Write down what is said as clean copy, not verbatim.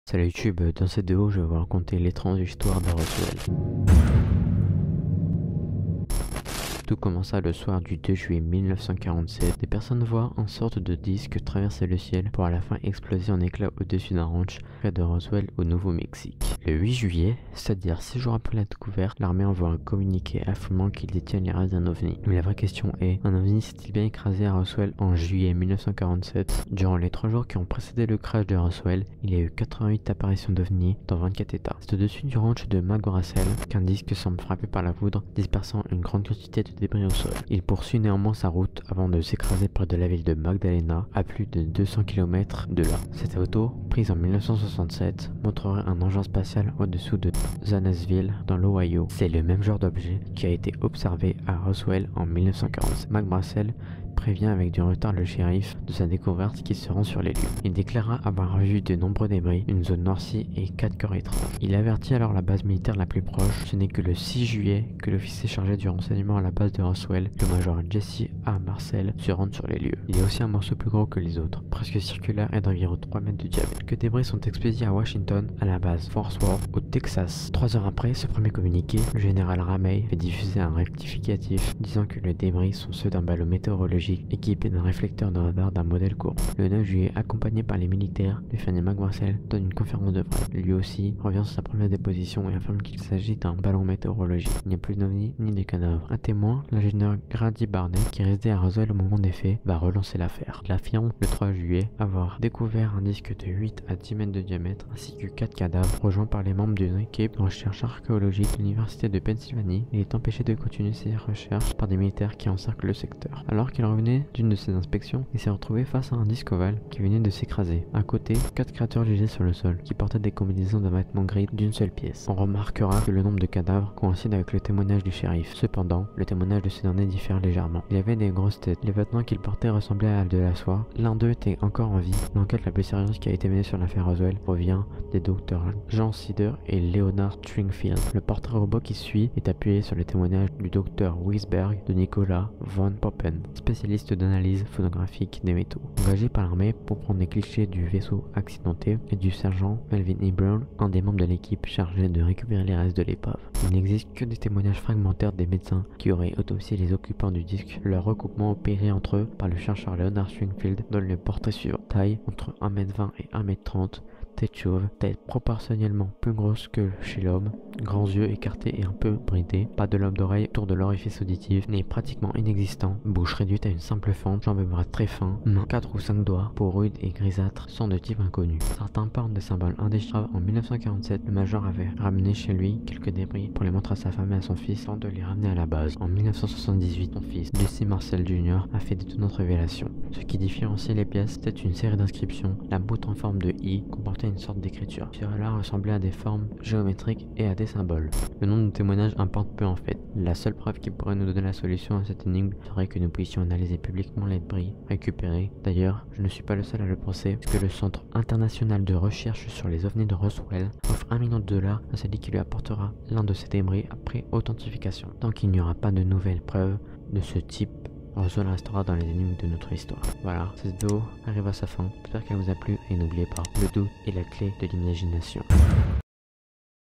Salut YouTube, dans cette vidéo je vais vous raconter l'étrange histoire de Roswell. Tout commença le soir du 2 juillet 1947. Des personnes voient une sorte de disque traverser le ciel pour à la fin exploser en éclats au-dessus d'un ranch près de Roswell au Nouveau-Mexique. Le 8 juillet, c'est-à-dire 6 jours après la découverte, l'armée envoie un communiqué affirmant qu'il détient les restes d'un ovni. Mais la vraie question est, un ovni s'est-il bien écrasé à Roswell en juillet 1947? Durant les 3 jours qui ont précédé le crash de Roswell, il y a eu 88 apparitions d'ovnis dans 24 états. C'est au-dessus du ranch de McBrassel qu'un disque semble frappé par la foudre, dispersant une grande quantité de débris au sol. Il poursuit néanmoins sa route avant de s'écraser près de la ville de Magdalena, à plus de 200 km de là. Cette photo, prise en 1967, montrerait un engin spatial au-dessous de Zanesville, dans l'Ohio. C'est le même genre d'objet qui a été observé à Roswell en 1940. McBrassel prévient avec du retard le shérif de sa découverte qui se rend sur les lieux. Il déclara avoir vu de nombreux débris, une zone noircie et 4 corps étranges. Il avertit alors la base militaire la plus proche. Ce n'est que le 6 juillet que l'officier chargé du renseignement à la base de Roswell, le major Jesse A. Marcel, se rend sur les lieux. Il y a aussi un morceau plus gros que les autres, presque circulaire et d'environ 3 mètres de diamètre. Quelques débris sont expédiés à Washington, à la base Fort Worth, au Texas. 3 heures après ce premier communiqué, le général Ramey fait diffuser un rectificatif disant que les débris sont ceux d'un ballon météorologique équipé d'un réflecteur de radar d'un modèle courant. Le 9 juillet, accompagné par les militaires, Lieutenant McBrassel donne une conférence de presse. Lui aussi revient sur sa première déposition et affirme qu'il s'agit d'un ballon météorologique. Il n'y a plus d'ovnis ni de cadavres. Un témoin, l'ingénieur Grady Barnett, qui résidait à Roswell au moment des faits, va relancer l'affaire. Il affirme le 3 juillet avoir découvert un disque de 8 à 10 mètres de diamètre ainsi que 4 cadavres rejoints par les membres d'une équipe de recherche archéologique de l'université de Pennsylvanie. Il est empêché de continuer ses recherches par des militaires qui encerclent le secteur. Alors qu'il revenait d'une de ses inspections, il s'est retrouvé face à un disque ovale qui venait de s'écraser. À côté, 4 créatures gisaient sur le sol, qui portaient des combinaisons de vêtements gris d'une seule pièce. On remarquera que le nombre de cadavres coïncide avec le témoignage du shérif. Cependant, le témoignage de ce dernier diffère légèrement. Il avait des grosses têtes. Les vêtements qu'il portait ressemblaient à de la soie. L'un d'eux était encore en vie. L'enquête la plus sérieuse qui a été menée sur l'affaire Roswell provient des docteurs Jean Sider et Leonard Stringfield. Le portrait robot qui suit est appuyé sur le témoignage du docteur Wiesberg de Nicolas von Poppen, spécialiste d'analyse photographique des métaux, engagé par l'armée pour prendre les clichés du vaisseau accidenté, et du sergent Melvin E. Brown, un des membres de l'équipe chargée de récupérer les restes de l'épave. Il n'existe que des témoignages fragmentaires des médecins qui auraient autopsié les occupants du disque. Leur recoupement opéré entre eux par le chercheur Leonard Stringfield donne le portrait suivant. Taille entre 1m20 et 1m30, tête chauve, tête proportionnellement plus grosse que chez l'homme, grands yeux écartés et un peu bridés, pas de lobe d'oreille autour de l'orifice auditif, nez pratiquement inexistant, bouche réduite à une simple fente, jambes et bras très fins, mains 4 ou 5 doigts, peau rude et grisâtre, sont de type inconnu. Certains portent des symboles indéchiffrables. En 1947, le major avait ramené chez lui quelques débris pour les montrer à sa femme et à son fils avant de les ramener à la base. En 1978, son fils, Jesse Marcel Jr., a fait d'étonnantes révélations. Ce qui différencie les pièces, c'était une série d'inscriptions, la boute en forme de I comportait une sorte d'écriture. Cela ressemblait à des formes géométriques et à des symboles. Le nombre de témoignages importe peu en fait. La seule preuve qui pourrait nous donner la solution à cette énigme serait que nous puissions analyser publiquement les débris récupérés. D'ailleurs, je ne suis pas le seul à le penser, puisque le Centre international de recherche sur les ovnis de Roswell offre $1 million à celui qui lui apportera l'un de ces débris après authentification. Tant qu'il n'y aura pas de nouvelles preuves de ce type, Roswell restera dans les énigmes de notre histoire. Voilà, cette vidéo arrive à sa fin. J'espère qu'elle vous a plu et n'oubliez pas, le doute est la clé de l'imagination.